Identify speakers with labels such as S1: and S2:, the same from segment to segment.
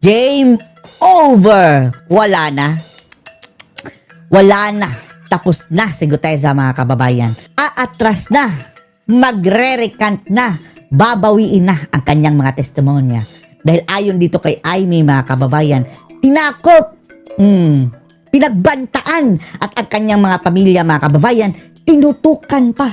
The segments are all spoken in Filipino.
S1: Game over! Wala na. Wala na. Tapos na si Guteza, mga kababayan. Aatras na. Magre-recant na. Babawiin na ang kanyang mga testimonya. Dahil ayon dito kay Aimee, mga kababayan, tinakot, pinagbantaan, at ang kanyang mga pamilya, mga kababayan, tinutukan pa.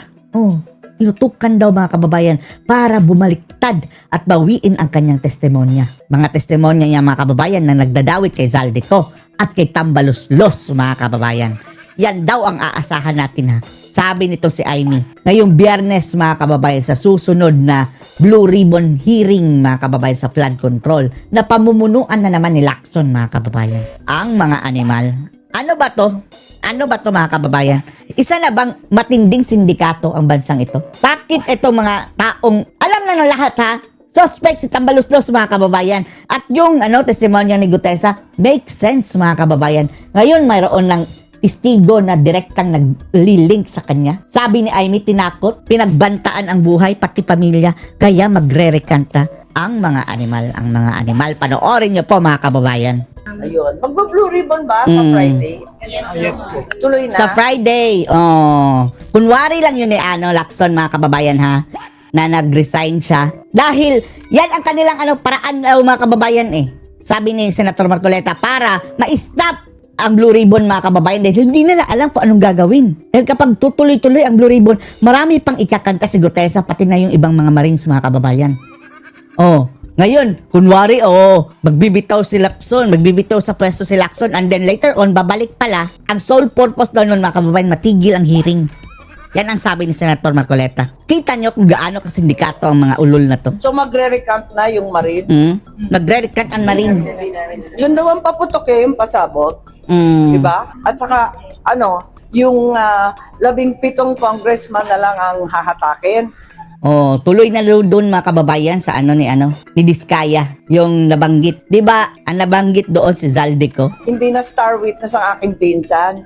S1: Tinutukan daw, mga kababayan, para bumaliktad at bawiin ang kanyang testimonya. Mga testimonya niya, mga kababayan, na nagdadawit kay Zaldico at kay Tambaluslos, mga kababayan. Yan daw ang aasahan natin, ha. Sabi nito si Aimee. Ngayong Biyernes, mga kababayan, sa susunod na Blue Ribbon hearing, mga kababayan, sa flood control, na pamumunuan na naman ni Lacson, mga kababayan. Ang mga animal. Ano ba to? Ano ba to, mga kababayan? Isa na bang matinding sindikato ang bansang ito? Bakit itong mga taong, alam na ng lahat, ha? Suspect si Tambaluslos, mga kababayan. At yung testimonya ni Guteza, make sense, mga kababayan. Ngayon, mayroon ng testigo na direktang naglilink sa kanya. Sabi ni Aimee, tinakot, pinagbantaan ang buhay, pati pamilya, kaya magre-recant na ang mga animal. Ang mga animal, panoorin niyo po, mga kababayan.
S2: Ayun. Magba-blue ribbon ba sa Friday? Yes po. Tuloy na?
S1: Sa Friday, kunwari lang yun Lacson, mga kababayan, ha, na nag-resign siya. Dahil, yan ang kanilang paraan, mga kababayan, sabi ni Senator Marcoleta, para ma-stop ang Blue Ribbon, mga kababayan, dahil hindi nila alam kung anong gagawin. Dahil kapag tutuloy-tuloy ang Blue Ribbon, marami pang ikakanta si Guteza, pati na yung ibang mga Marines, mga kababayan. Ngayon, kunwari, magbibitaw si Lacson, magbibitaw sa pwesto si Lacson, and then later on, babalik pala, ang sole purpose daw nun, mga kababayan, matigil ang hearing. Yan ang sabi ni Senator Marcoleta. Kita nyo kung gaano kasindikato ang mga ulol na to.
S2: So magre-recant na yung Marine?
S1: Magre-recant ang Marine.
S2: Yun daw ang paputok yung pasabot. Diba? At saka, yung 17 congressman na lang ang hahatakin.
S1: Tuloy na doon, mga kababayan, sa ni Diskaya, yung nabanggit. 'Di ba? Ang nabanggit doon si Zaldico.
S2: Hindi na star witness ang aking pinsan.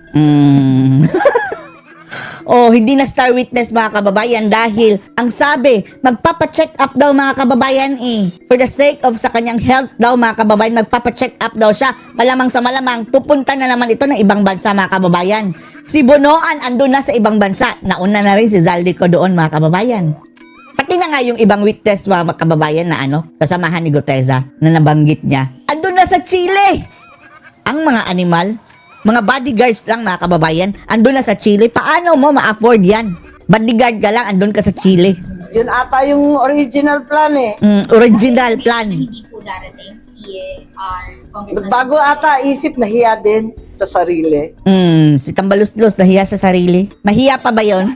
S1: Hindi na star witness, mga kababayan, dahil ang sabi, magpapa-check up daw, mga kababayan, for the sake of sa kanyang health daw, mga kababayan, magpapa-check up daw siya. Malamang sa malamang, pupunta na naman ito ng ibang bansa, mga kababayan. Si Bonoan andun na sa ibang bansa. Nauna na rin si Zaldico doon, mga kababayan. Pati na nga yung ibang witness, mga kababayan, na kasamahan ni Guteza, na nabanggit niya, andun na sa Chile. Ang mga animal, mga bodyguards lang, mga kababayan, andun na sa Chile. Paano mo ma-afford yan? Bodyguard ka lang, andun ka sa Chile.
S2: Yun ata yung original plan
S1: Original plan.
S3: Hindi po darating si Congressman.
S2: Bago ata isip, nahiya din sa sarili.
S1: Si Tambaluslos, nahiya sa sarili. Mahiya pa ba yun?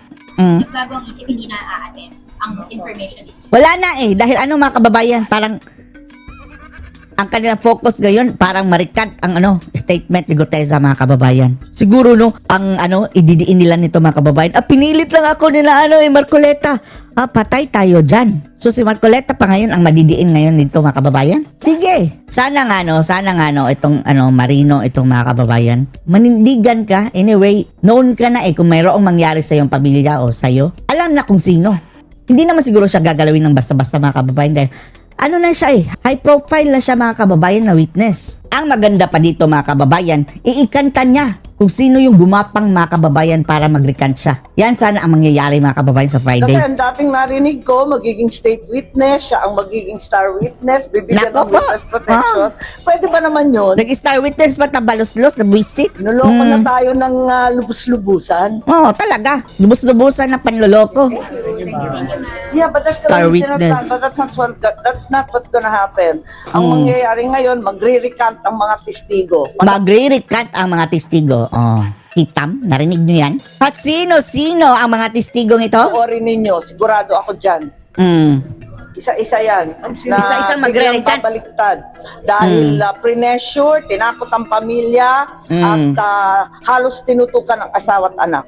S3: Bago ang isip, hindi na a-attend ang information dito.
S1: Wala na dahil mga kababayan, parang ang kanilang focus ngayon, parang marikat ang statement ni Guteza, mga kababayan. Siguro ang ididiin nila nito, mga kababayan. Pinilit lang ako nila Marcoleta. Patay tayo dyan. So si Marcoleta pa ngayon ang madidiin ngayon dito, mga kababayan. Sige. Sana nga itong Marino, itong mga kababayan, manindigan ka. Anyway, known ka na kung mayroong mangyari sa iyong pamilya o sa'yo. Alam na kung sino. Hindi naman siguro siya gagalawin ng basta-basta, mga kababayan, dahil na siya high profile na siya, mga kababayan, na witness. Ang maganda pa dito, mga kababayan, iikanta niya kung sino yung gumapang, mga kababayan, para mag-recant siya. Yan sana ang mangyayari, mga kababayan, sa Friday.
S2: Kasi ang dating narinig ko, magiging state witness, siya ang magiging star witness, bibigyan
S1: Nako
S2: ng
S1: po.
S2: witness protection. Pwede ba naman yun?
S1: Nag-star witness pa Tambaluslos, nabuisit.
S2: Nuloko na tayo ng lubus-lubusan.
S1: Talaga. Lubos-lubusan na panloloko.
S2: Yeah, but that's
S1: Star
S2: the
S1: witness.
S2: But that's not what's gonna happen. Ang mangyayari ngayon, magre-recant ang mga testigo.
S1: Magre-recant ang mga testigo. Hitam, narinig nyo yan? At sino-sino ang mga testigong ito?
S2: Panoorin ninyo, sigurado ako dyan. Isa-isa yan.
S1: Isa-isang
S2: biglang
S1: magre-recant.
S2: babaliktad. Dahil pressure, tinakot ang pamilya, at halos tinutukan ang asawa at anak.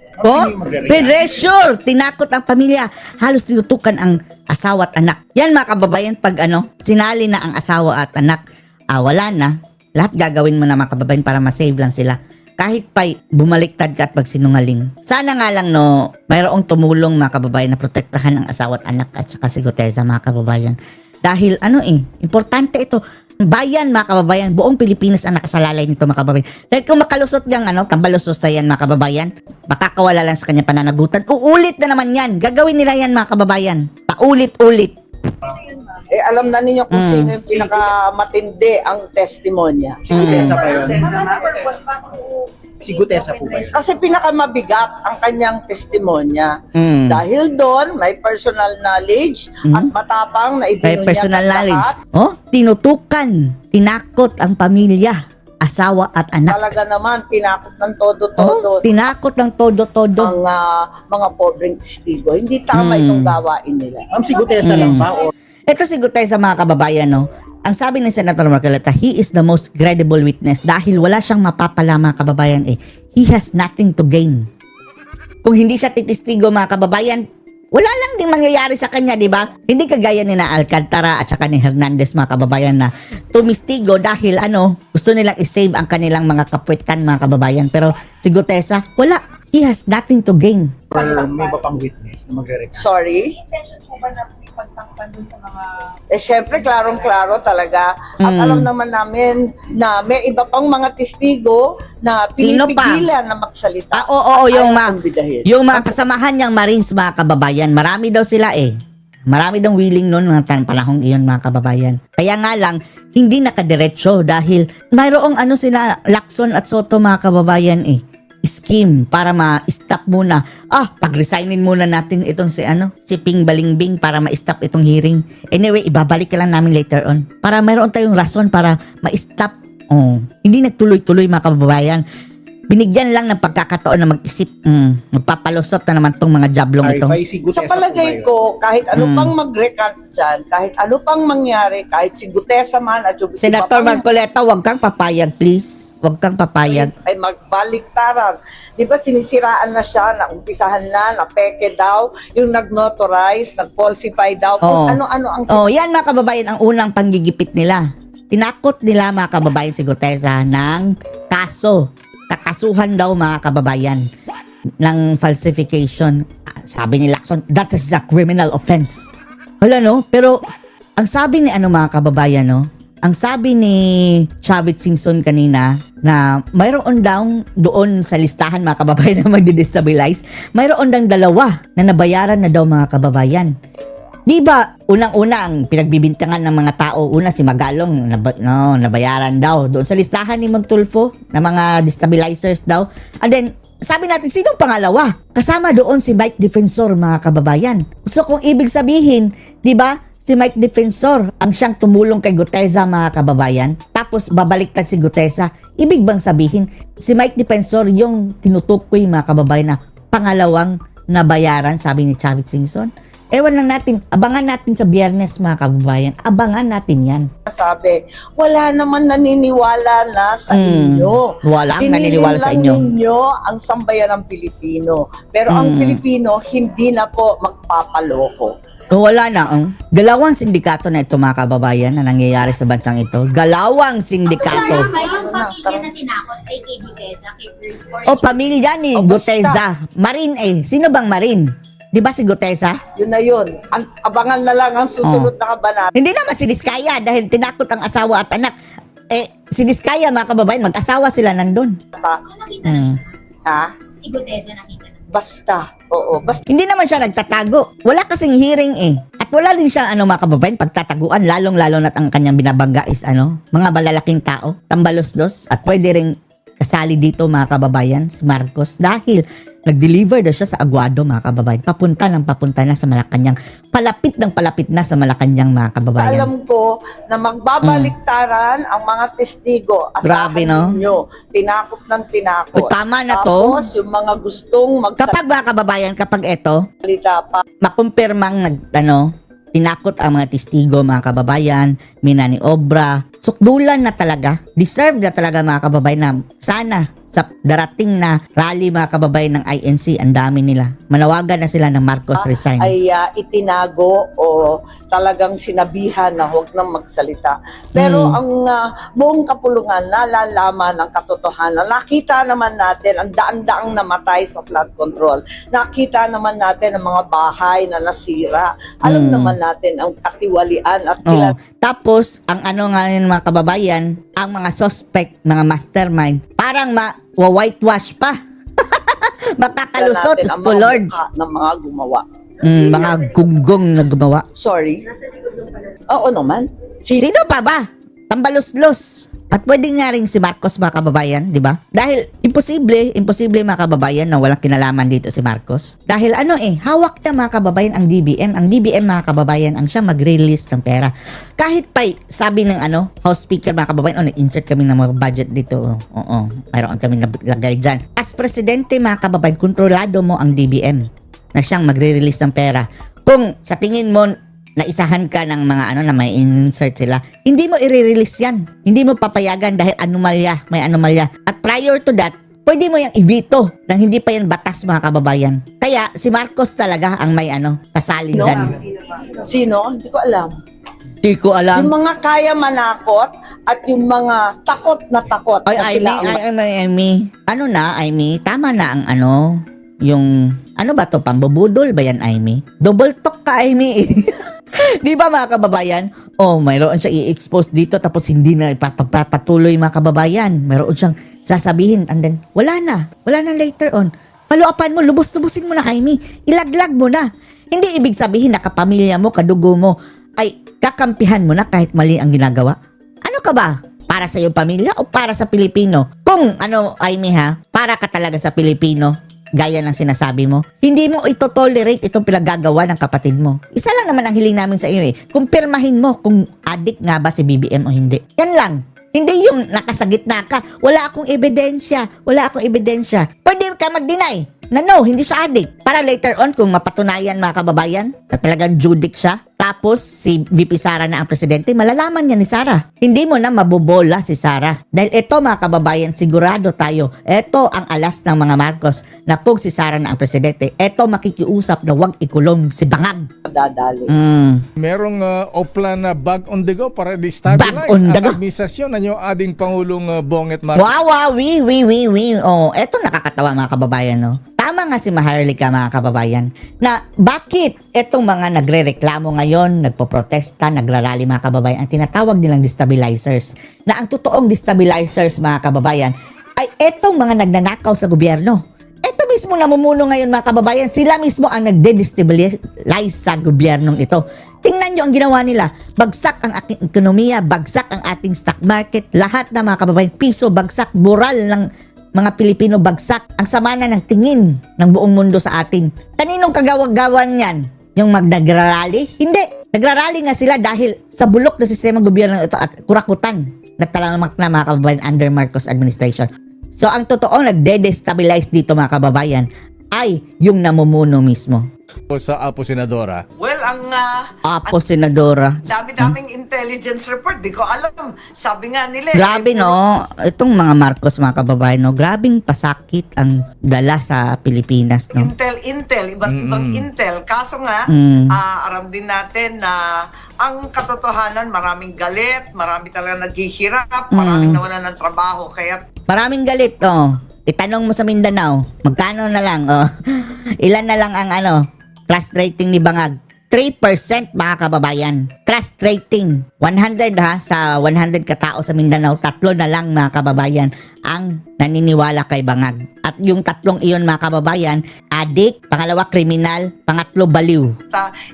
S1: Pressure! Tinakot ang pamilya. Halos tinutukan ang asawa at anak. Yan, mga kababayan, pag sinali na ang asawa at anak, wala na. Lahat gagawin mo na, mga kababayan, para masave lang sila. Kahit pa bumaliktad ka at magsinungaling. Sana nga lang mayroong tumulong, mga kababayan, na protektahan ang asawa at anak at saka si Guteza, mga kababayan. Dahil importante ito. bayan mga kababayan, buong Pilipinas ang nakasalalay nito mga kababayan. Dahil kung makalusot niyang tambalusot na yan mga kababayan, makakawala lang sa kanyang pananagutan. Uulit na naman yan. Gagawin nila yan mga kababayan. Paulit-ulit.
S2: Alam na ninyo kung sino yung pinakamatindi ang testimonya.
S4: Si Gutesa pa yun. Si Gutesa po ba yun?
S2: Kasi pinakamabigat ang kanyang testimonya. Dahil doon, may personal knowledge at matapang na
S1: May
S2: ibinunyag
S1: personal
S2: ang
S1: knowledge.
S2: lahat.
S1: Tinutukan, tinakot ang pamilya, asawa at anak.
S2: Talaga naman, tinakot ng todo-todo
S1: Tinakot ng todo-todo.
S2: ang mga pobreng testigo. Hindi tama itong gawain nila.
S4: Ma'am, si Gutesa lang ba? O
S1: Ito si Gutesa mga kababayan, ang sabi ni Senator Marcoleta, he is the most credible witness dahil wala siyang mapapala mga kababayan He has nothing to gain. Kung hindi siya titistigo mga kababayan, wala lang ding mangyayari sa kanya, di ba? Hindi kagaya ni na Alcantara at saka ni Hernandez mga kababayan na tumistigo dahil gusto nilang isave ang kanilang mga kapwitan mga kababayan. Pero si Gutesa, wala. He has nothing to gain.
S4: may iba pang witness na magre-record?
S2: Sorry?
S5: Intention po ba na ipagtakpan dun sa mga
S2: Syempre, klarong-klaro talaga. At alam naman namin na may iba pang mga testigo na
S1: Sino pa?
S2: pinipigilan na magsalita.
S1: Oo,
S2: At
S1: yung,
S2: ayaw kumbidahin.
S1: yung mga kasamahan niyang Marines mga kababayan, marami daw sila Marami daw willing noon mga panahong iyon mga kababayan. Kaya nga lang, hindi nakadiretso dahil mayroong sila, Lacson at Soto mga kababayan scheme para ma-stop muna. Pag-resignin muna natin itong si Ping Balingbing para ma-stop itong hearing. Anyway, ibabalik ka lang namin later on. Para mayroon tayong rason para ma-stop. Hindi nagtuloy-tuloy mga kababayan. Binigyan lang ng pagkakataon na mag-isip. Magpapalusot na naman tong mga jablong ito.
S4: Clarify, si Gutesa
S2: Sa palagay ko, kahit ano pang mag-recant dyan, kahit ano pang mangyari, kahit si Gutesa man at yung
S1: Senator
S2: iba pang
S1: Marcoleta, wag kang papayag please. Wag kang papayag.
S2: ay magbaliktaran. Di ba sinisiraan na siya, naumpisahan na peke daw, yung nag-notarize, nag-falsify daw,
S1: Oo.
S2: kung ano-ano ang
S1: Yan mga kababayan ang unang panggigipit nila. Tinakot nila mga kababayan si Gutesa ng kaso. Kakasuhan daw mga kababayan ng falsification. Sabi ni Lacson, that is a criminal offense. Wala pero ang sabi ni mga kababayan ang sabi ni Chavit Singson kanina na mayroon daw doon sa listahan mga kababayan na magdi-destabilize, mayroon daw 2 na nabayaran na daw mga kababayan. Di ba, unang-una ang pinagbibintangan ng mga tao, una si Magalong, nabayaran daw doon sa listahan ni Montulfo na mga destabilizers daw. And then, sabi natin, sinong pangalawa? Kasama doon si Mike Defensor, mga kababayan. So, kung ibig sabihin, di ba, si Mike Defensor ang siyang tumulong kay Gutesa, mga kababayan. Tapos, babaliktad si Gutesa. Ibig bang sabihin, si Mike Defensor yung tinutukoy, mga kababayan, na pangalawang nabayaran, sabi ni Chavit Singson? Ewan lang natin, abangan natin sa Biyernes mga kababayan. Abangan natin yan.
S2: sabi, wala naman naniniwala na sa inyo.
S1: Walang naniniwala sa
S2: Pinili
S1: inyo.
S2: lang ninyo ang sambayan ng Pilipino. Pero ang Pilipino, hindi na po magpapaloko.
S1: Wala na. Galawang sindikato na ito mga kababayan na nangyayari sa bansang ito. Galawang sindikato.
S3: Tama yung pamilya na tinakot ay kay Gutesa, kay Bert
S1: O pamilya ni Gutesa. Marine Sino bang Marine? Di ba si Gutesa?
S2: Yun na yun. Abangan na lang ang susunod na kabanata.
S1: Hindi naman si Diskaya dahil tinakot ang asawa at anak. Si Diskaya mga kababayan, mag-asawa sila nandun.
S3: So nakita na siya.
S2: Ha?
S3: Si Gutesa nakita na.
S2: Basta. Oo. Basta.
S1: Hindi naman siya nagtatago. Wala kasing hearing At wala din siyang mga kababayan pagtataguan, lalong-lalo na't ang kanyang binabangga is mga malalaking tao, tambalos-dos, at pwede ring kasali dito mga kababayan si Marcos dahil nag-deliver daw siya sa Aguado mga kababayan. Papunta na sa Malacanang. Palapit na sa Malacanang mga kababayan.
S2: Alam ko na magbabaliktaran ang mga testigo.
S1: Grabe,
S2: Asahan ninyo. Tinakot ng tinakot.
S1: Uy, tama na to.
S2: Tapos, yung mga gustong
S1: Kapag mga kababayan, kapag eto,
S2: magsalita pa.
S1: makumpirmang tinakot ang mga testigo, mga kababayan, minani obra, sukdulan na talaga, deserve na talaga mga kababayan na sana sa darating na rally mga kababayan ng INC, ang dami nila. Manawagan na sila ng Marcos resign.
S2: Ay itinago o talagang sinabihan na huwag nang magsalita. Pero ang buong kapulungan nalalaman ng katotohanan. Nakita naman natin ang daan-daang namatay sa flood control. Nakita naman natin ang mga bahay na nasira. Alam naman natin ang katiwalian at
S1: Tapos, ang ano nga yun mga kababayan, ang mga suspect, mga mastermind, parang whitewash pa. Makakalusot,
S2: natin ang
S1: po
S2: mga
S1: Lord.
S2: mukha ng mga gumawa.
S1: Mga gunggong na gumawa.
S2: Sorry? Oo naman.
S1: Sino pa ba? Tambalos-los. At pwede nga rin si Marcos mga kababayan, di ba? Dahil imposible mga kababayan na walang kinalaman dito si Marcos. Dahil hawak niya mga kababayan ang DBM. Ang DBM mga kababayan ang siya mag-release ng pera. Kahit pa sabi ng House Speaker mga kababayan, nag-insert kami ng mga budget dito. Oo, mayroon kami naglagay dyan. As presidente mga kababayan, kontrolado mo ang DBM na siyang magre-release ng pera. Kung sa tingin mo, naisahan ka ng mga na may insert sila, hindi mo i-release yan. Hindi mo papayagan dahil may anomalya. At prior to that, pwede mo yung i-veto nang hindi pa yan batas mga kababayan. Kaya si Marcos talaga ang may kasali dyan.
S2: Sino? Hindi ko alam.
S1: Di ko alam.
S2: Yung mga kaya manakot at yung mga takot na takot.
S1: Ay, Amy. Amy, tama na ang yung, ba to, pambubudol ba yan, Amy? Double talk ka, Amy. Di ba mga kababayan? Mayroon siya i-expose dito tapos hindi na ipapatuloy mga kababayan. Mayroon siyang sasabihin and then wala na later on. Follow-upan mo, lubos-lubusin mo na, Amy. Ilaglag mo na. Hindi ibig sabihin na kapamilya mo, kadugo mo, ay kakampihan mo na kahit mali ang ginagawa. Ano ka ba? Para sa iyong pamilya o para sa Pilipino? Kung Amy para ka talaga sa Pilipino, gaya ng sinasabi mo, hindi mo ito-tolerate itong pinaggagawa ng kapatid mo. Isa lang naman ang hiling namin sa iyo kumpirmahin mo kung addict nga ba si BBM o hindi. Yan lang. Hindi yung nakasagitna ka. Wala akong ebidensya. Pwede ka mag-deny na no, hindi siya addict. Para later on, kung mapatunayan mga kababayan, na talagang judic siya, tapos si VP Sara na ang presidente, malalaman niya ni Sara. Hindi mo na mabobola si Sara. Dahil ito mga kababayan, sigurado tayo, ito ang alas ng mga Marcos na kung si Sara na ang presidente, ito makikiusap na wag ikulong si Bangag.
S2: Dadali.
S6: Merong oplan na bag on the go para destabilize
S1: Bag on the
S6: ang
S1: go.
S6: administrasyon ng yung ading Pangulong Bonget Marcos.
S1: Wow, oui. Eto nakakatawa mga kababayan, no? Tama nga si Maharlika mga kababayan na bakit etong mga nagrereklamo ngayon, nagpoprotesta, nagrarally mga kababayan, ang tinatawag nilang destabilizers. Na ang totoong destabilizers mga kababayan ay etong mga nagnanakaw sa gobyerno. Ito mismo namumuno ngayon mga kababayan, sila mismo ang nagde-destabilize sa gobyernong ito. Tingnan nyo ang ginawa nila. Bagsak ang ating ekonomiya, bagsak ang ating stock market, lahat na mga kababayan, piso, bagsak, moral ng mga Pilipino bagsak. Ang sama na ng tingin ng buong mundo sa atin. Kaninong kagawag-gawan yan? Yung nagrarally? Hindi. Nagrarally nga sila dahil sa bulok na sistema ng gobyerno ito at kurakutan na talamak na mga kababayan under Marcos administration. So ang totoong nagde-destabilize dito mga kababayan ay yung namumuno mismo.
S6: Sa Apo Senadora.
S2: Well, ang
S1: Apo Senadora.
S2: dami-daming intelligence report, di ko alam. Sabi nga nila.
S1: Grabe no, itong mga Marcos mga kababayan no, grabing pasakit ang dala sa Pilipinas no.
S2: Intel, iba't ibang intel. Kaso nga, aram din natin na ang katotohanan, maraming galit, marami talaga naghihirap, maraming nawalan ng trabaho. Kaya
S1: Maraming galit oh. Itanong mo sa Mindanao, magkano na lang oh. Ilan na lang ang trust rating ni Bangag? 3% mga kababayan. Trust rating. 100 sa 100 katao sa Mindanao, 3 na lang mga kababayan ang naniniwala kay Bangag. At yung 3 iyon mga kababayan, adik, pangalawa kriminal, pangatlo baliw.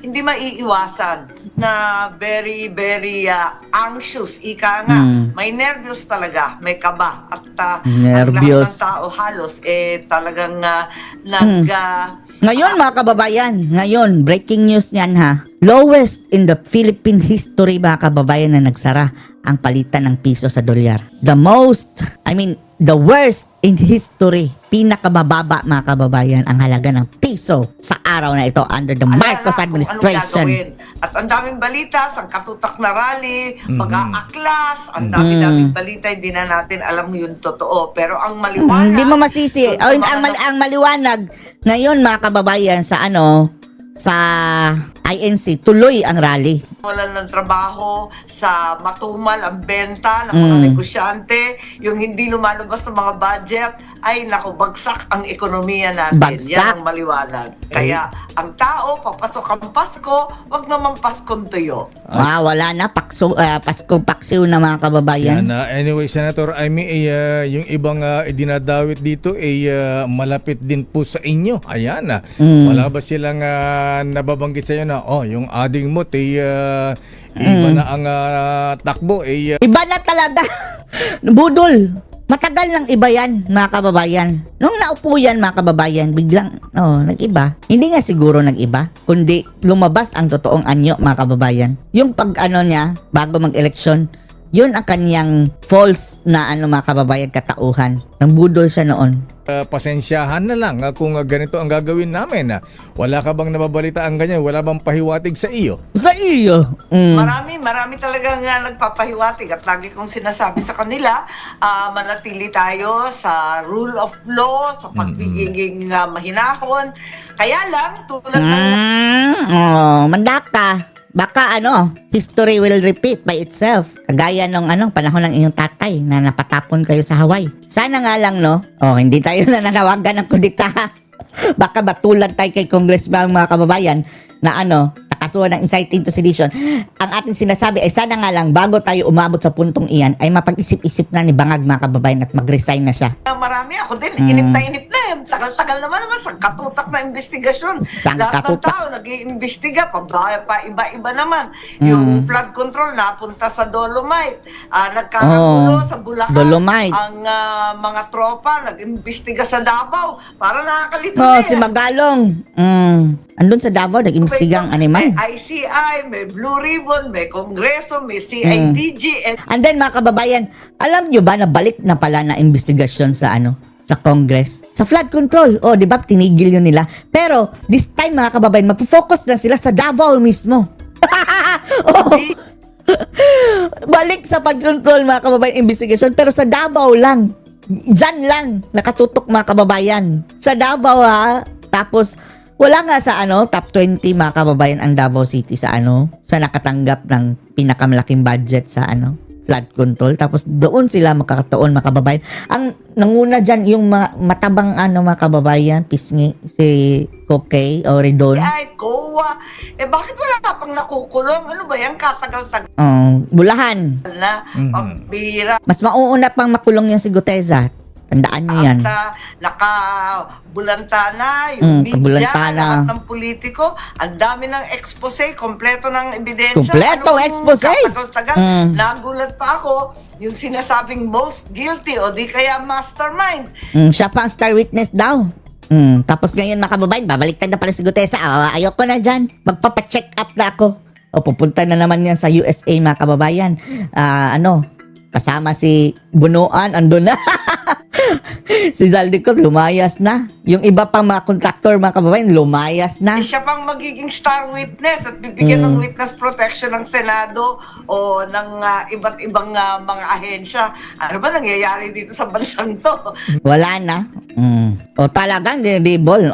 S2: hindi maiiwasan na very, very anxious. Ika nga, may nervyos talaga, may kaba. At
S1: Nervyos.
S2: ang lahat ng tao halos, talagang
S1: Ngayon mga kababayan, ngayon, breaking news niyan ha. Lowest in the Philippine history, mga kababayan, na nagsara ang palitan ng piso sa dolyar. The worst in history. Pinakamababa, mga kababayan, ang halaga ng piso sa araw na ito under the Marcos administration.
S2: At ang daming balita, sa katutak na rally, pag-aaklas, ang daming balita, hindi na natin alam yung totoo. Pero ang maliwanag...
S1: Hindi mo masisi. Ang maliwanag ngayon, mga kababayan, sa INC, tuloy ang rally.
S2: Wala ng trabaho, sa matumal ang benta ng mga negosyante, yung hindi lumalabas ng mga budget, ay naku, bagsak ang ekonomiya natin.
S1: Bagsak.
S2: Yan ang maliwanag. Kaya ang tao, papasok ang Pasko, wag namang Paskong tuyo.
S1: Wala na. Paskong paksiw na, mga kababayan.
S6: Yan, anyway, Senator Amy, yung ibang dinadawit dito ay malapit din po sa inyo. Ayan, wala ba silang nababanggit sa iyo na, yung ading mo, iba na ang takbo,
S1: Iba na talaga. Budol. Matagal nang iba yan, mga kababayan. Nung naupo yan, mga kababayan, biglang, nag-iba. Hindi nga siguro nag-iba, kundi lumabas ang totoong anyo, mga kababayan. Yung niya, bago mag-eleksyon, yun ang kanyang false na mga kababayan, katauhan. Nang budol siya noon.
S6: pasensyahan na lang kung ganito ang gagawin namin. Wala ka bang nababalitaan ganyan? Wala bang pahiwatig sa iyo?
S1: Sa iyo?
S2: Marami talaga nga nagpapahiwatig at lagi kong sinasabi sa kanila, manatili tayo sa rule of law, sa pagiging mahinahon. Kaya lang, tulad ng...
S1: Mandaka. Baka history will repeat by itself. Kagaya nung panahon ng inyong tatay na napatapon kayo sa Hawaii. Sana nga lang, hindi tayo nananawagan ng kudita. Baka batulan tayo kay Congressman, mga kababayan, na nakasuhan ng inciting to sedition. Ang ating sinasabi ay sana nga lang bago tayo umabot sa puntong iyan ay mapag-isip-isip na ni Bangag, mga kababayan, at mag-resign na siya.
S2: Marami ako din, inip na. Tagal-tagal naman sa katutak na investigasyon. Lahat ng tao nag-iimbestiga, iba-iba naman. Yung flood control napunta sa Dolomite. Nagkakagulo sa Bulacan.
S1: Dolomite.
S2: Ang mga tropa nag-imbestiga sa Davao. Para nakakalito
S1: Si Magalong. Andun sa Davao, nag-imbestigang animal.
S2: May ICI, may Blue Ribbon, may Kongreso, may CIDG.
S1: And then, mga kababayan, alam nyo ba na balik na pala na investigasyon sa sa Congress? Sa flood control. Di ba, tinigil yun nila. Pero, this time, mga kababayan, magpo-focus na sila sa Davao mismo. Balik sa flood control, mga kababayan, investigation, pero sa Davao lang. Diyan lang, nakatutok, mga kababayan. Sa Davao, ha? Tapos, wala nga sa top 20, mga kababayan, ang Davao City sa sa nakatanggap ng pinakamalaking budget sa flood control. Tapos doon sila makakataon, mga kababayan. Ang nanguna dyan yung matabang mga kababayan, pisngi, si Kokey o Ridon.
S2: Ay, Kowa. Bakit wala ka pang nakukulong? Ano ba yan? Katagal-tagal
S1: Bulahan.
S2: na. Pagbira.
S1: Mas mauuna pang makulong yan si Guteza. Tandaan niyo yan.
S2: At naka-bulantana, yung media,
S1: kabulantana.
S2: lahat ng politiko, ang dami ng expose, kompleto ng ebidensya.
S1: Kompletong expose?
S2: Katagal-tagal, nagulat pa ako, yung sinasabing most guilty o di kaya mastermind.
S1: Siya pa ang star witness daw. Tapos ngayon, mga kababayan, babaliktad na pala si Guteza. Ayoko na dyan. Magpapacheck up na ako. Pupunta na naman yan sa USA, mga kababayan. Kasama si Bunuan, andun na. Si Zaldico, lumayas na. Yung iba pang mga contractor, mga kababayan, lumayas na.
S2: Siya pang magiging star witness at bibigyan ng witness protection ng Senado o ng iba't ibang mga ahensya. Ano ba nangyayari dito sa bansang to?
S1: Wala na. Talagang dinidribble.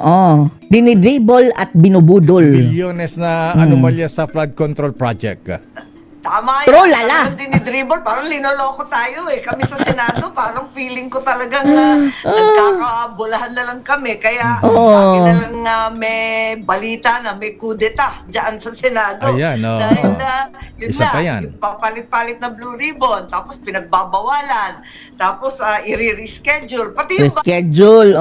S1: Dinidribble at binubudol.
S6: Bilyones na anomalya sa flood control project.
S2: Tama
S1: True,
S2: yan.
S1: lala.
S2: Parang dinidribble, parang linoloko tayo Kami sa Senado, parang feeling ko talagang nagkakabulahan na lang kami. Kaya akin na lang may balita na may kudeta dyan sa Senado.
S6: Ayan,
S2: Dahil yun
S6: isa
S2: na,
S6: pa yan.
S2: yung papalit-palit na Blue Ribbon, tapos pinagbabawalan, tapos i-reschedule. Pati yung
S1: Reschedule,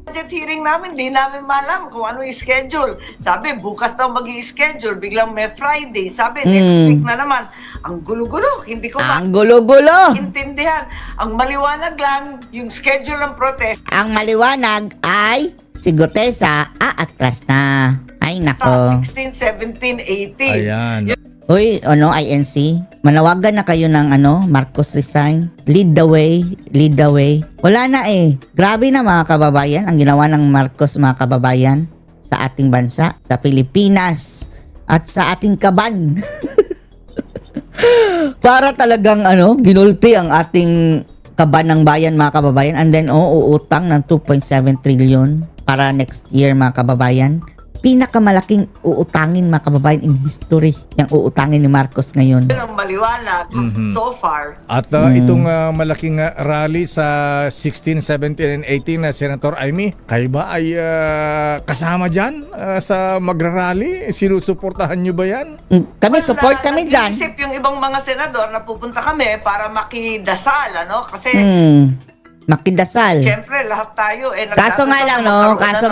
S2: budget hearing namin, di namin malam kung ano yung schedule. Sabi, bukas daw mag-i-schedule, biglang may Friday. Sabi, next week na naman. Ang gulo-gulo, hindi ko
S1: Ang gulo-gulo.
S2: intindihan. Ang maliwanag lang, yung schedule ng protest.
S1: Ang maliwanag ay si Guteza aatras na. Ay,
S2: sa
S1: nako.
S2: 16, 17, 18.
S6: Ayan.
S1: Uy, INC, manawagan na kayo ng Marcos resign. Lead the way, lead the way. Wala na eh. Grabe na mga kababayan ang ginawa ng Marcos mga kababayan sa ating bansa, sa Pilipinas, at sa ating kaban. Para talagang ginulpi ang ating kaban ng bayan mga kababayan, and then uutang ng 2.7 trillion para next year mga kababayan. Pinakamalaking uutangin mga kababayan in history yung uutangin ni Marcos ngayon.
S2: Yun ang maliwanag so far.
S6: At itong malaking rally sa 16, 17, and 18 na Senator Amy, kayo ba ay kasama dyan sa magrarally? Sinusuportahan nyo ba yan?
S1: Kami, support kami dyan.
S2: Nag-iisip yung ibang mga senador na pupunta kami para makidasal, Kasi
S1: Makidasal.
S2: siyempre lahat tayo
S1: Kaso nga lang,
S2: kaso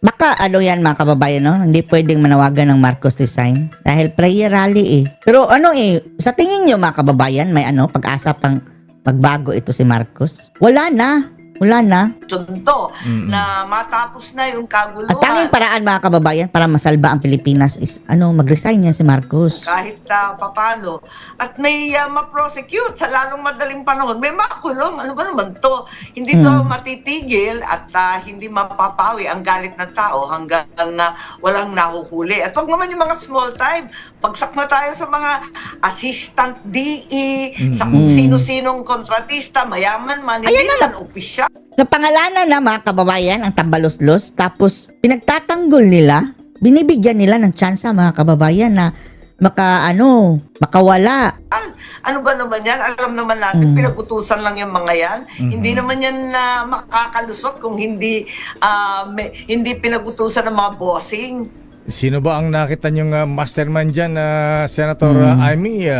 S1: baka yan mga kababayan, hindi pwedeng manawagan ng Marcos resign dahil prayer rally eh. Pero sa tingin nyo mga kababayan, may pag-asa pang magbago ito si Marcos? Wala na.
S2: sunto na matapos na yung kaguluhan.
S1: At tanging paraan mga kababayan para masalba ang Pilipinas is mag-resign yan si Marcos.
S2: Kahit papano. At may ma-prosecute sa lalong madaling panahon. May makulong. Ano ba naman to? Hindi to matitigil at hindi mapapawi ang galit ng tao hanggang walang nahuhuli. At wag naman yung mga small time. Pagsak na tayo sa mga assistant DE, sa kung sino-sinong kontratista, mayaman man,
S1: Ayan
S2: hindi
S1: na
S2: naman opisyal.
S1: Napangalanan na mga kababayan ang tambalos-los, tapos pinagtatanggol nila, binibigyan nila ng tsansa mga kababayan na makawala.
S2: Ano ba naman yan? Alam naman natin, pinagutusan lang yung mga yan. Hindi naman yan makakalusot kung hindi pinagutusan ng mga bossing.
S6: Sino ba ang nakita nyong mastermind dyan, Senator Amy?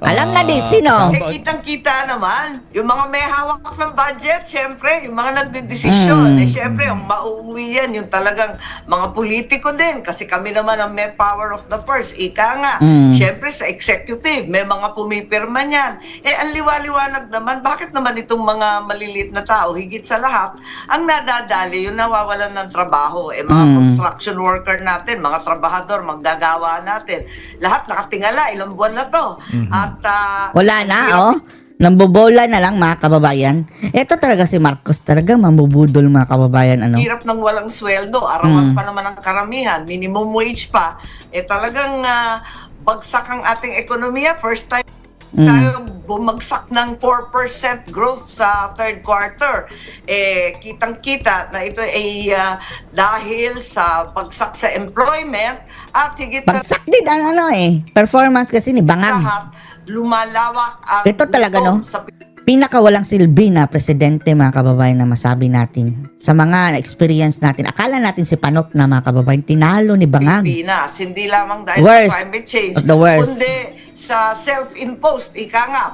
S1: Alam na din, sino?
S2: Kitang-kita naman. Yung mga may hawak ng budget, syempre, yung mga nagdidesisyon. Syempre, ang mauuwi yan, yung talagang mga politiko din. Kasi kami naman ang may power of the purse. Ika nga, syempre sa executive, may mga pumipirma niyan. Ang liwaliwanag naman, bakit naman itong mga maliliit na tao, higit sa lahat, ang nadadali, yung nawawalan ng trabaho. Mga construction worker natin, mga trabahador, maggagawa natin. Lahat nakatingala, ilang buwan na to.
S1: Wala na, nambobola na lang mga kababayan. Ito talaga si Marcos, talagang mambubudol mga kababayan.
S2: Hirap ng walang sweldo, arawan pa naman ang karamihan, minimum wage pa. Talagang bagsak ang ating ekonomiya. First time tayo bumagsak ng 4% growth sa third quarter. Kitang-kita na ito ay dahil sa bagsak sa employment at higit
S1: Bagsak din ang performance kasi ni Bangag.
S2: lahat, lumalawak ang
S1: Ito talaga,
S2: gutom sa
S1: Pinakawalang silbi na presidente mga kababayan na masabi natin. Sa mga experience natin, akala natin si Panot na mga kababayan, tinalo ni Bangag.
S2: Pilipinas. Hindi lamang dahil
S1: Worst
S2: sa climate change,
S1: of the worst.
S2: kundi sa self-imposed,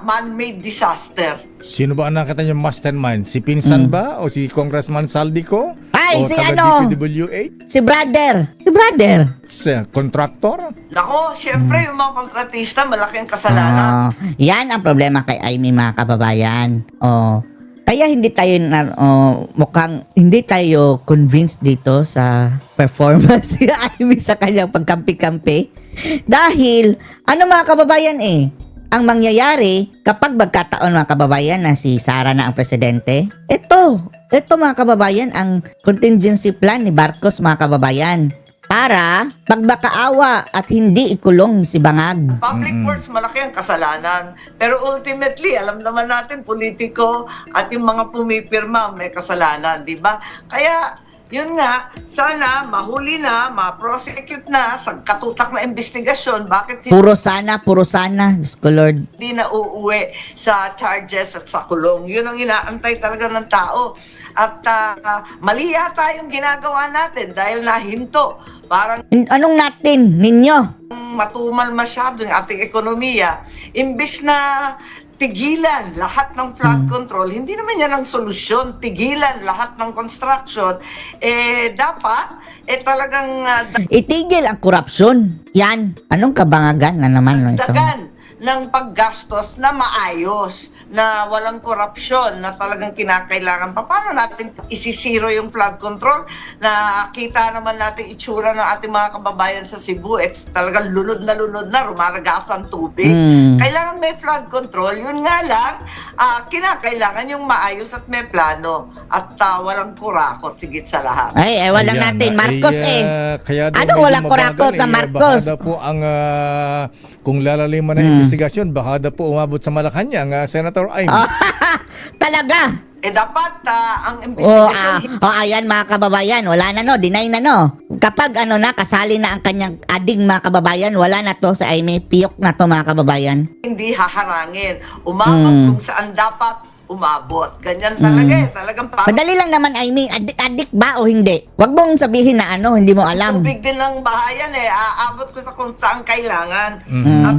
S2: man-made disaster.
S6: Sino ba ang nakita nyong mastermind? Si Pinsan ba? O si Congressman Saldico?
S1: Ay,
S6: o
S1: si
S6: taga-DPWH?
S1: Si brother.
S6: Contractor?
S2: Nako, syempre yung mga kontratista, malaking kasalanan.
S1: Yan ang problema kay Amy mga kababayan. Kaya mukhang hindi tayo convinced dito sa performance ni Amy sa kanyang pagkampi-kampi. Dahil, mga kababayan ang mangyayari kapag magkataon mga kababayan na si Sara na ang presidente, ito mga kababayan ang contingency plan ni Marcos mga kababayan para magmakaawa at hindi ikulong si Bangag.
S2: Public works, malaki ang kasalanan. Pero ultimately, alam naman natin, politiko at yung mga pumipirma may kasalanan, di ba? Kaya, yun nga, sana mahuli na, ma-prosecute na sa katutak na investigasyon. Bakit
S1: Puro sana. Diyos ko Lord.
S2: hindi na uuwi sa charges at sa kulong? Yun ang inaantay talaga ng tao. At mali yata yung ginagawa natin dahil nahinto. Parang
S1: Anong natin? Ninyo?
S2: matumal masyado yung ating ekonomiya. Imbis na tigilan lahat ng flood control, hindi naman yan ang solusyon. Tigilan lahat ng construction. Dapat, talagang
S1: Itigil ang korupsyon. Yan. Anong kabangagan na naman ito?
S2: dagan ng paggastos na maayos. na walang korupsyon, na talagang kinakailangan pa. Paano natin isisiro yung flood control? Na kita naman natin itsura ng ating mga kababayan sa Cebu, talagang lunod na, rumaragas ang tubig. Kailangan may flood control. Yun nga lang, kinakailangan yung maayos at may plano. At walang kurakot, sigit sa lahat.
S1: Ay, ewan lang
S6: Ayan,
S1: natin. Marcos
S6: kaya daw
S1: Ano
S6: medyo
S1: walang kurakot na
S6: mabagal,
S1: Marcos?
S6: Baka daw po ang, kung lalaliman na investigasyon, baka daw po umabot sa Malacanang, Senator Amy.
S1: Talaga?
S2: Dapat ang
S1: Oh,
S2: investigasyon
S1: ayan mga kababayan, wala na no, deny na no. Kapag kasali na ang kanyang ading mga kababayan, wala na to sa Amy, piyok na to mga kababayan.
S2: hindi haharangin. Umabot kung saan dapat umabot. Ganyan talaga Talagang parang
S1: Madali lang naman, Amy, adik ba o hindi? Huwag mong sabihin na hindi mo alam.
S2: tubig din ng bahayan Aabot ko sa kung saan kailangan.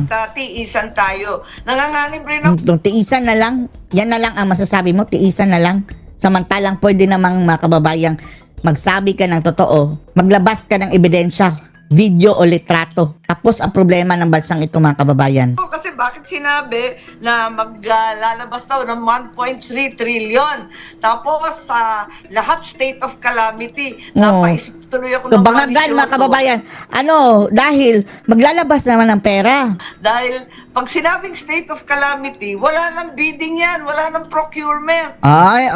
S2: At tiisan tayo. Nanganganib rin ako.
S1: Tiisan na lang, yan na lang ang masasabi mo, tiisan na lang. Samantalang pwede namang mga kababayang magsabi ka ng totoo, maglabas ka ng ebidensya, video o litrato. Tapos ang problema ng bansang ito mga kababayan.
S2: Kasi bakit sinabi na maglalabas daw ng 1.3 trillion? Tapos lahat state of calamity. Napaisip tuloy ako ng
S1: Bangagan mga
S2: malisyoso.
S1: kababayan. Dahil maglalabas naman ng pera.
S2: Dahil pag sinabing state of calamity, wala nang bidding yan, wala nang procurement.
S1: Ay,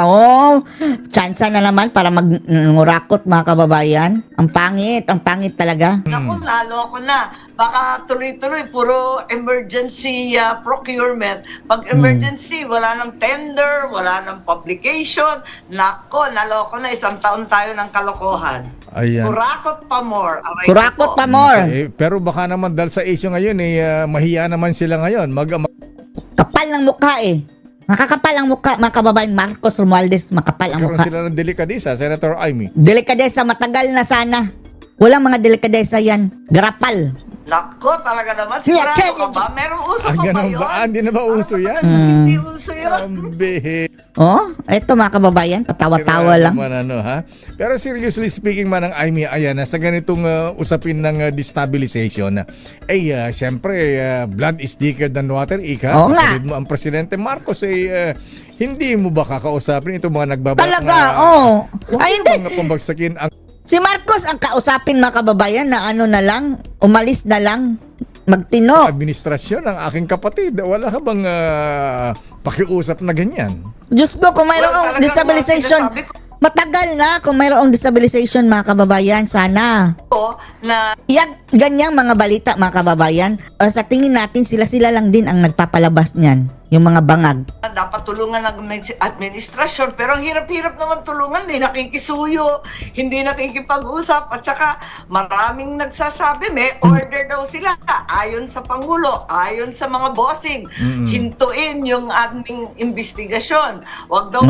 S1: tsansa na naman para magngurakot mga kababayan. Ang pangit talaga.
S2: Naku, lalo ako na. Baka tuloy-tuloy, puro emergency procurement. Pag emergency, wala nang tender, wala nang publication. Nako, naloko na, 1 taon tayo ng kalokohan.
S6: Ayan.
S2: Kurakot pa more. Aray
S1: Kurakot
S2: ko
S1: pa
S2: po.
S1: more.
S6: Pero baka naman dahil sa issue ngayon, mahiya naman sila ngayon.
S1: Kapal ng mukha Makakapal ang mukha, mga kababayan. Marcos Romualdez, makapal ang
S6: Magkaroon
S1: mukha.
S6: sila ng delikadisa, Senator Amy.
S1: Delikadesa, matagal na sana. Walang mga delikadesa yan. Garapal.
S2: Nako, talaga naman.
S1: Yeah,
S2: Sigurado ka ba? Merong uso pa ba
S6: Ganun
S2: yun?
S6: ba? Hindi na ba uso yan?
S2: Hindi uso yun.
S6: Ambe.
S1: Eto mga kababayan, patawa-tawa lang.
S6: Naman, ha? Pero seriously speaking man ng Amy, ayan, sa ganitong usapin ng destabilization, siyempre, blood is thicker than water, ika.
S1: Oo nga.
S6: Kapatid mo ang Presidente Marcos, hindi mo ba kakausapin itong mga nagbabalik
S1: Talaga,
S6: Ay,
S1: hindi.
S6: mga pambagsakin ang
S1: Si Marcos ang kausapin mga kababayan na na lang, umalis na lang, magtino.
S6: administrasyon ng aking kapatid. Wala ka bang pakiusap na ganyan?
S1: Diyos ko, kung mayroong
S2: Well, talagang
S1: destabilization,
S2: mga sinasabi ko-
S1: matagal na kung mayroong destabilization mga kababayan, sana.
S2: Na
S1: Ganyang mga balita mga kababayan, sa tingin natin sila lang din ang nagpapalabas niyan, yung mga bangag.
S2: dapat tulungan ng administrasyon, pero ang hirap-hirap naman tulungan, hindi nakikisuyo, hindi nakikipag-usap, at saka maraming nagsasabi, may order daw sila, ayon sa Pangulo, ayon sa mga bossing, hintuin yung aming investigasyon. Wag daw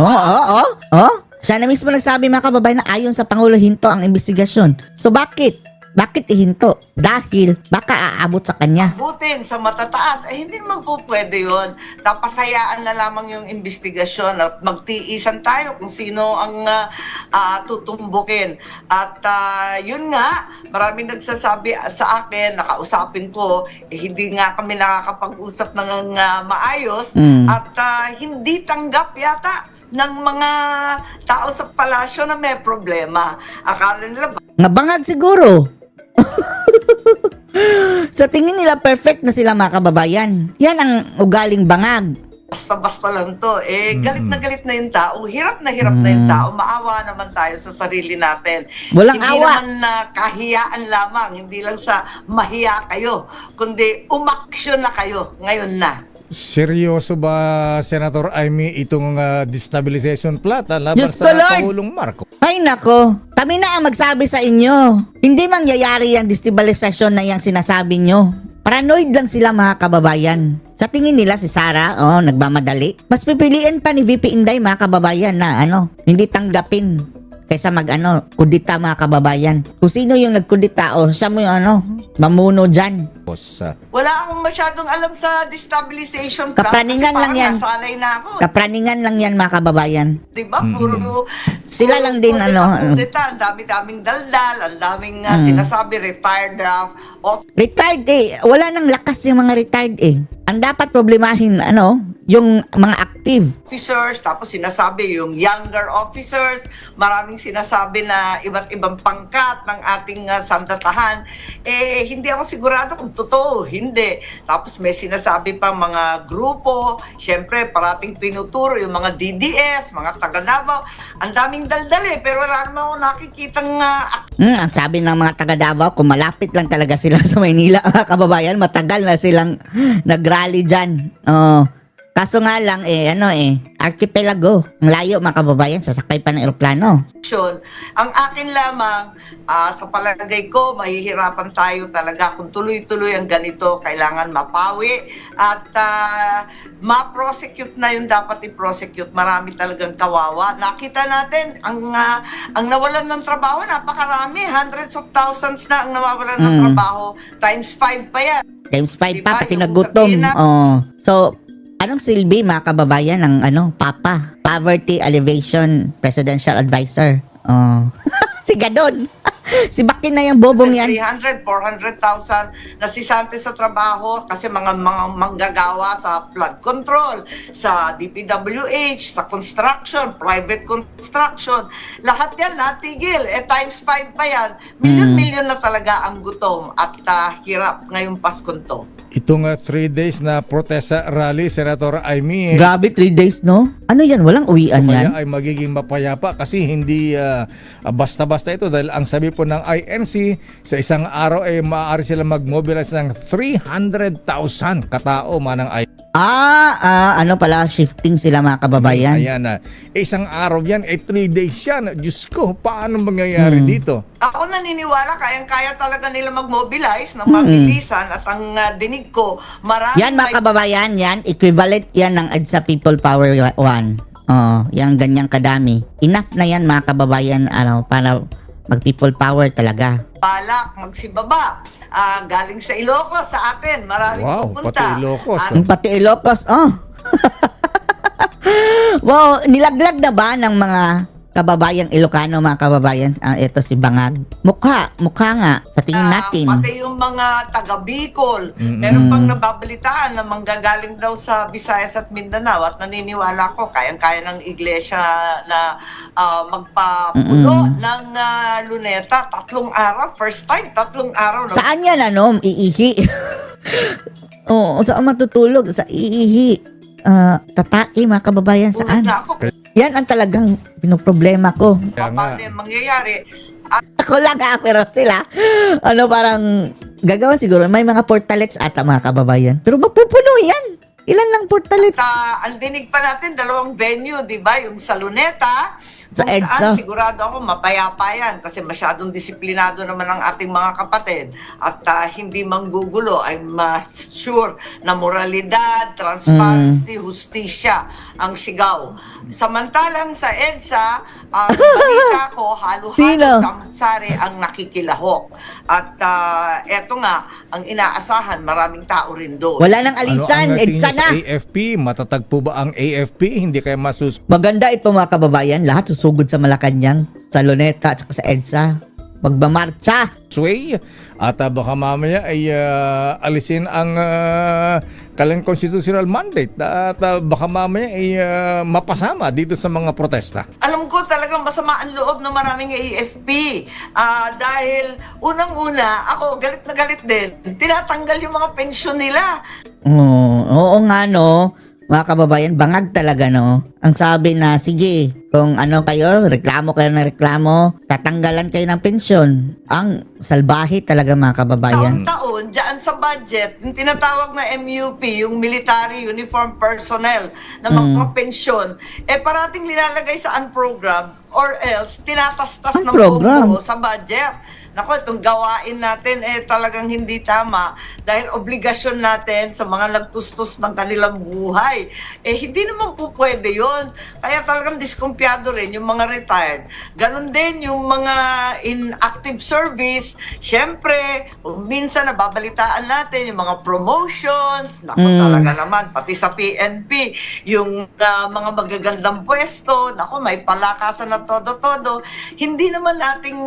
S1: Siya na mismo nagsabi mga kababayan na ayon sa Pangulo hinto ang investigasyon. So bakit? Bakit ihinto? Dahil baka aabot sa kanya.
S2: butin sa matataas, hindi naman po pwede yun. Dapat hayaan na lamang yung investigasyon at magtiisan tayo kung sino ang tutumbukin. At yun nga, maraming nagsasabi sa akin, nakausapin ko, hindi nga kami nakakapag-usap ng maayos at hindi tanggap yata ng mga tao sa palasyo na may problema. Akala nila
S1: Nabangag siguro. Sa tingin nila perfect na sila mga kababayan. Yan ang ugaling bangag.
S2: basta-basta lang to. Galit na yung tao. Hirap na yung tao. Maawa naman tayo sa sarili natin.
S1: Walang
S2: hindi
S1: awa.
S2: naman na kahiyaan lamang. Hindi lang sa mahiya kayo. Kundi umaksyon na kayo. Ngayon na.
S6: Seryoso ba, Senator Amy, itong destabilization plot laban
S1: Diyos
S6: sa
S1: ko, Lord!
S6: Pangulong Marcos?
S1: Ay nako, kami na ang magsabi sa inyo. Hindi mangyayari yung destabilisasyon na yung sinasabi nyo. Paranoid lang sila mga kababayan. Sa tingin nila si Sara, nagmamadali. Mas pipiliin pa ni VP Inday mga kababayan na hindi tanggapin kaysa kudita mga kababayan. Kung sino yung nagkudita siya mo yung mamuno dyan.
S2: Wala akong masyadong alam sa destabilization plan.
S1: Kapraningan
S2: kasi
S1: lang yan.
S2: parang nasanay na ako.
S1: Kapraningan lang yan mga kababayan.
S2: Diba? Puro
S1: Sila lang din
S2: Ang dami-daming daldal, ang daming sinasabi retired
S1: retired wala nang lakas yung mga retired Ang dapat problemahin yung mga active.
S2: officers, tapos sinasabi yung younger officers, maraming sinasabi na iba't ibang pangkat ng ating sandatahan. Hindi ako sigurado kung totoo, hindi. Tapos may sinasabi pa mga grupo, syempre parating tinuturo yung mga DDS, mga taga-Davao. Ang daming daldal pero wala naman ako nakikitang
S1: Ang sabi ng mga taga Davao, kung malapit lang talaga sila sa Maynila, mga kababayan, matagal na silang nag-rally dyan. Kaso nga lang, archipelago. Ang layo, mga kababayan, sasakay pa ng eroplano.
S2: action. Ang akin lamang, sa palagay ko, mahihirapan tayo talaga kung tuloy-tuloy ang ganito. Kailangan mapawi at ma-prosecute na yung dapat i-prosecute. Marami talagang kawawa. Nakita natin, ang nawalan ng trabaho, napakarami. Hundreds of thousands na ang nawawalan ng trabaho. Times 5 pa yan.
S1: Times 5
S2: Diba?
S1: pa, pati
S2: Yung
S1: nagutom.
S2: sabihin na-
S1: So, anong silbi, mga kababayan, ng Papa? Poverty Alleviation Presidential Advisor. Si Gadon. Si Bakin na yung bobong yan.
S2: 300, 400,000 nasisante sa trabaho kasi mga manggagawa sa flood control, sa DPWH, sa construction, private construction. Lahat yan natigil. Times 5 pa yan. Milyon-milyon na talaga ang gutom at hirap ngayong Paskong to.
S6: Itong 3 days na protesta rally, Senator Amy,
S1: Grabe, 3 days, no? Ano yan? Walang uwian
S6: kaya
S1: yan?
S6: ay magiging mapayapa kasi hindi basta-basta ito dahil ang sabi po ng INC sa isang araw ay maaari sila mag-mobilize ng 300,000 katao manang ay.
S1: Ano pala, shifting sila, mga kababayan.
S6: Ayan na. Isang araw yan, 3 days yan. Diyos ko, paano mangyayari dito?
S2: Ako naniniwala, kayang-kaya talaga nila mag-mobilize ng mabilisan at ang dinig ko, marami
S1: Yan, mga kababayan, yan, equivalent yan ng EDSA People Power 1. Yan, ganyang kadami. Enough na yan, mga kababayan, para mag-people power talaga.
S2: balak magsibaba. Galing sa Ilocos sa atin. Maraming
S6: Wow,
S2: pupunta.
S6: pati Ilocos.
S1: Pati Ilocos, Wow, nilaglag na ba ng mga kababayang Ilocano, mga kababayan, ito si Bangag? Mukha nga, sa tingin natin.
S2: Pati yung mga taga Bicol. Meron pang nababalitaan na manggagaling daw sa Visayas at Mindanao at naniniwala ko kayang-kaya ng iglesia na magpapuno ng luneta. 3 araw. First time, 3 araw.
S1: Saan yan, iihi? Saan matutulog? Sa iihi. Tataki, mga kababayan, saan?
S2: Na ako,
S1: Yan ang talagang pinoproblema ko.
S6: Kaya nga,
S2: paano yung mangyayari?
S1: Ako lang pero sila, parang gagawa siguro. May mga portalets ata, mga kababayan. Pero mapupuno yan. Ilan lang portalets?
S2: Ang dinig pa natin, 2 venue, di ba? Yung sa Luneta,
S1: Sa
S2: kung
S1: EDSA.
S2: saan sigurado ako mapayapa yan kasi masyadong disiplinado naman ang ating mga kapatid at hindi manggugulo. I'm sure na moralidad, transparency, hustisya ang sigaw. Samantalang sa EDSA, ang balita ko, halo-halo
S1: Sino?
S2: samsari ang nakikilahok. At eto nga, ang inaasahan, maraming tao rin doon.
S1: Wala nang alisan,
S6: ano ang tingin
S1: EDSA
S6: niyo sa
S1: na.
S6: AFP? Matatag po ba ang AFP? Hindi kaya
S1: Maganda ito, mga kababayan. Lahat susugod sa Malacanang, sa Luneta, at sa EDSA. Magbamarcha.
S6: sway at baka mamaya ay alisin ang kanilang constitutional mandate at baka mamaya ay mapasama dito sa mga protesta.
S2: Alam ko talagang masama ang loob ng maraming AFP. Dahil unang-una, ako galit na galit din. Tinatanggal yung mga pensyon nila.
S1: Oo nga, no. Mga kababayan, bangag talaga, no. Ang sabi na, sige, kung kayo, reklamo kayo ng reklamo, tatanggalan kayo ng pensyon. Ang salbahe talaga, mga kababayan.
S2: Taon-taon, dyan sa budget, yung tinatawag na MUP, yung Military Uniform Personnel na mga pensyon, parating nilalagay sa unprogram or else tinatastas ng
S1: Unprogram?
S2: buo sa budget. Nako, itong gawain natin talagang hindi tama dahil obligasyon natin sa mga nagtustos ng kanilang buhay. Hindi naman po pwede yun. Kaya talagang diskumpiyado rin yung mga retired. Ganon din yung mga in active service. Siyempre, minsan nababalita balitaan natin yung mga promotions, naku talaga naman, pati sa PNP, yung mga magagandang pwesto, naku may palakasan na todo-todo. Hindi naman nating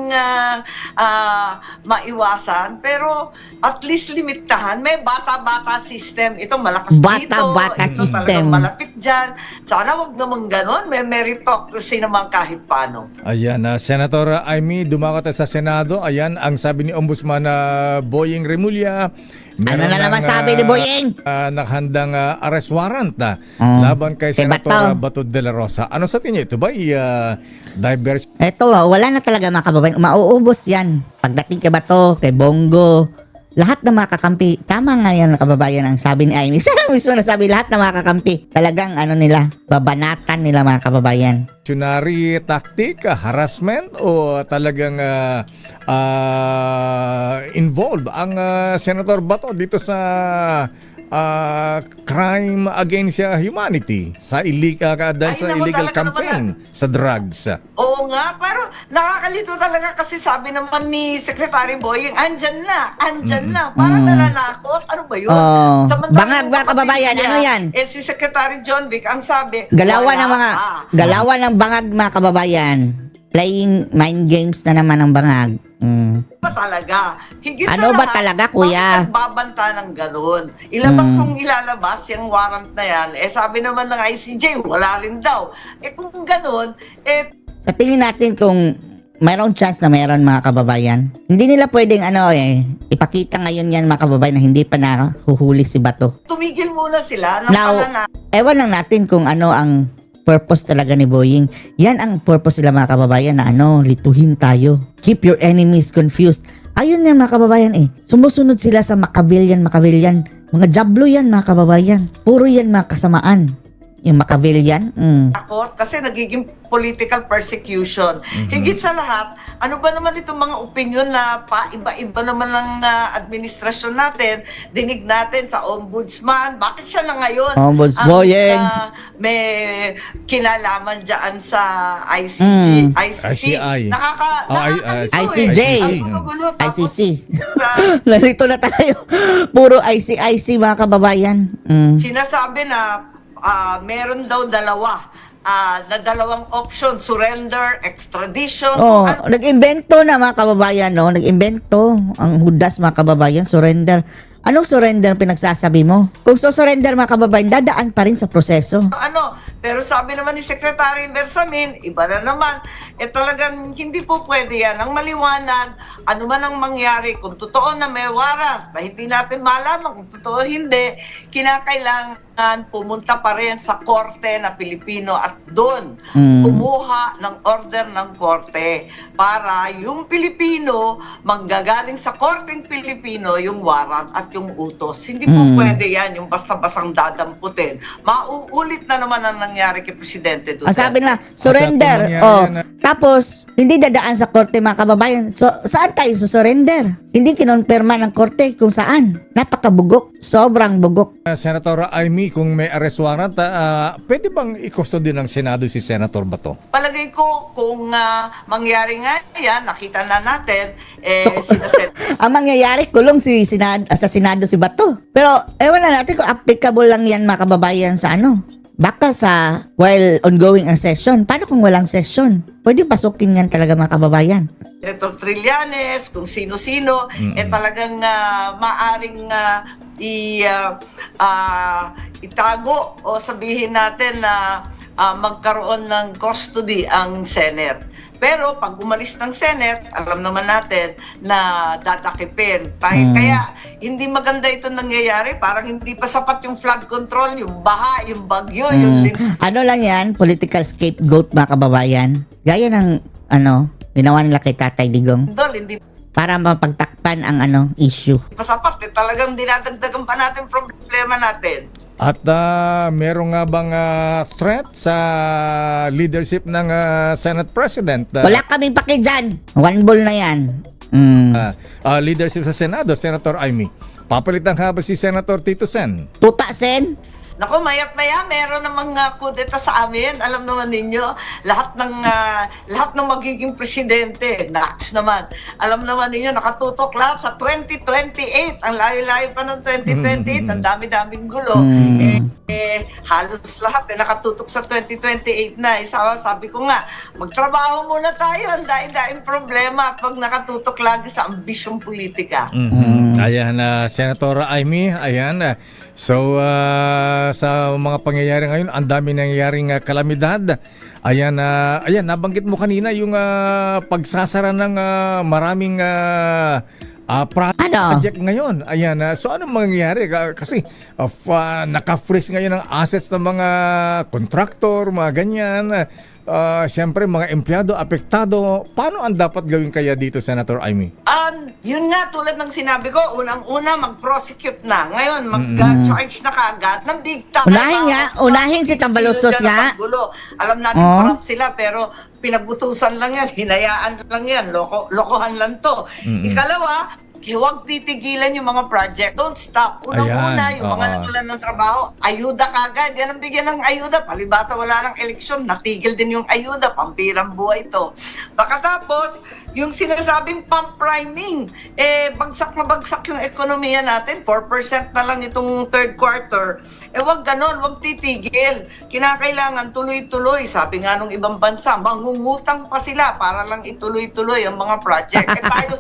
S2: maiwasan, pero at least limitahan. May bata-bata system. Ito malakas
S1: Bata-bata
S2: dito. Ito
S1: system.
S2: talagang malapit dyan. Sana wag naman ganon. May meritocracy naman kahit paano.
S6: Ayan, Senator Amy, dumako tayo sa Senado. Ayan, ang sabi ni Ombudsman Boying Remulla.
S1: Ano na naman sabi ni Boying?
S6: Nakahandang arrest warrant laban kay
S1: Kay
S6: Senator
S1: Bato.
S6: Bato de la Rosa. Ano sa tingin ito ba? Diverse
S1: Eto, wala na talaga mga kababayan. Mauubos yan. Pagdating kay Bato, kay Bongo, lahat na mga kakampi. Tama nga yan mga kababayan ang sabi ni Amy. Siya mismo na sabi lahat na mga kakampi. Talagang nila, babanatan nila mga kababayan.
S6: tactic, harassment o talagang involved ang Senator Bato dito sa crime against humanity sa illegal dahil sa
S2: Ay, naku,
S6: illegal
S2: talaga
S6: campaign sa drugs.
S2: Oo nga, pero nakakalito talaga kasi sabi naman ni Secretary Boying, andyan na. Parang nananakot. Ano ba yun? Samantalang
S1: Bangag
S2: yung
S1: mga kababayan,
S2: kapatid
S1: ano
S2: niya,
S1: yan?
S2: Si Secretary John Vic, ang sabi,
S1: Galawan
S2: wala
S1: ng mga
S2: pa.
S1: galawan ng bangag mga kababayan. Playing mind games na naman ang bangag.
S2: Ba talaga? Higit
S1: Ano
S2: sa
S1: ba
S2: lahat,
S1: talaga, kuya?
S2: bakit nagbabanta ng ganun? Ilabas kung ilalabas yung warrant na yan, sabi naman ng ICJ, wala rin daw. Kung ganun,
S1: Sa tingin natin kung mayroong chance na mayroon mga kababayan, hindi nila pwedeng ipakita ngayon yan mga kababayan na hindi pa nahuhuli si Bato.
S2: tumigil muna sila ng
S1: Now,
S2: pananakot.
S1: ewan lang natin kung ano ang purpose talaga ni Boying. Yan ang purpose nila mga kababayan na lituhin tayo. Keep your enemies confused. Ayun yan mga kababayan Sumusunod sila sa Machiavellian. Mga jablo yan mga kababayan. Puro yan mga kasamaan. Yung Machiavellian.
S2: Takot kasi nagiging political persecution. Higit sa lahat, ano ba naman itong mga opinion na iba-iba naman ng administrasyon natin, dinig natin sa ombudsman, bakit siya na ngayon
S1: Ombudsboying.
S2: may kinalaman dyan sa ICC?
S6: ICI.
S2: Nakakalito
S1: ICJ.
S2: Ang magulo. Tapos,
S1: ICC. Nalito na tayo. Puro ICIC mga kababayan.
S2: sinasabi na meron daw dalawang option, surrender, extradition.
S1: Nag-invento na mga kababayan, Nag-invento ang hudas mga kababayan, surrender. Anong surrender pinagsasabi mo? Kung surrender mga kababayan, dadaan pa rin sa proseso.
S2: Pero sabi naman ni Secretary Bersamin, iba na naman, talagang hindi po pwede yan. Ang maliwanag, ano man ang mangyari, kung totoo na may warrant, na hindi natin malaman kung totoo hindi, kinakailangan pumunta pa rin sa korte na Pilipino at doon kumuha ng order ng korte para yung Pilipino manggagaling sa korteng Pilipino yung warrant at yung utos. Hindi po pwede yan, yung basta-basang dadamputin. Mauulit na naman ang nangyari kay Presidente Duterte.
S1: Ang sabi na, surrender. Tapos, hindi dadaan sa korte mga kababayan. So, saan tayo surrender? Hindi kinonperma ng korte kung saan. Napakabugok. Sobrang bugok.
S6: Senator Amy, kung may arrest warrant, pwede bang i-custody ng Senado si Senator Bato?
S2: Palagay ko, kung mangyari nga yan, nakita na natin,
S1: Ang mangyayari, kulong sa Senado si Bato. Pero, ewan na natin kung applicable lang yan mga kababayan sa baka sa while ongoing ang session. Paano kung walang session? Pwede pasukin yan talaga mga kababayan.
S2: Senator Trillanes, kung sino-sino, talagang maaring itago o sabihin natin na magkaroon ng custody ang Senate. Pero pag umalis ng Senate, alam naman natin na dadakipin. Kaya hindi maganda ito nangyayari. Parang hindi pa sapat yung flood control, yung baha, yung bagyo, yung
S1: Ano lang yan, political scapegoat mga kababayan. Gaya ng ginawa nila kay Tatay Digong
S2: lindol, hindi
S1: para mapagtakpan ang issue.
S2: pa sapat. Talagang dinadagdagan pa natin problema natin.
S6: At meron nga bang threat sa leadership ng Senate President?
S1: Wala kaming paki dyan. One ball na yan.
S6: Leadership sa Senado, Senator Amy. Papalitan nga ba si Senator Tito Sen?
S1: Tuta Sen,
S2: Naku, mayat maya meron namang kudeta sa amin. Alam naman ninyo, lahat ng magiging presidente, naks naman. Alam naman ninyo, nakatutok lahat sa 2028. Ang layo-layo pa ng 2028, ang dami-daming gulo. Halos lahat nakatutok sa 2028 na. Sabi ko nga, magtrabaho muna tayo. Ang daing-daing problema at pag nakatutok lagi sa ambisyong politika.
S6: Ayan, Senator Amy, ayan. So, sa mga pangyayari ngayon, ang dami nangyayaring kalamidad. Ayan, ayan, nabanggit mo kanina yung pagsasara ng maraming project ngayon. Ayan, so anong mangyayari? Kasi naka-freeze ngayon ang assets ng mga kontraktor, mga ganyan. Siyempre, mga empleyado, apektado. Paano ang dapat gawin kaya dito, Senator Amy?
S2: Yun nga, tulad ng sinabi ko, unang-una, mag-prosecute na. Ngayon, mag-charge na kaagad ng big time.
S1: Unahin si Tambaluslos nga.
S2: Alam natin, corrupt sila, pero pinabutusan lang yan, hinayaan lang yan, lokohan lang to. Ikalawa, huwag titigilan yung mga project. Don't stop. Unang-una, yung mga nawalan ng trabaho, ayuda kagad. Yan ang bigyan ng ayuda. Palibasa wala ng eleksyon, natigil din yung ayuda. Pampirang buhay to. Pagkatapos, yung sinasabing pump priming, bagsak na bagsak yung ekonomiya natin. 4% na lang itong third quarter. Wag ganon, wag titigil. Kinakailangan tuloy-tuloy. Sabi nga nung ibang bansa, mangungutang pa sila para lang ituloy-tuloy ang mga project. Tayo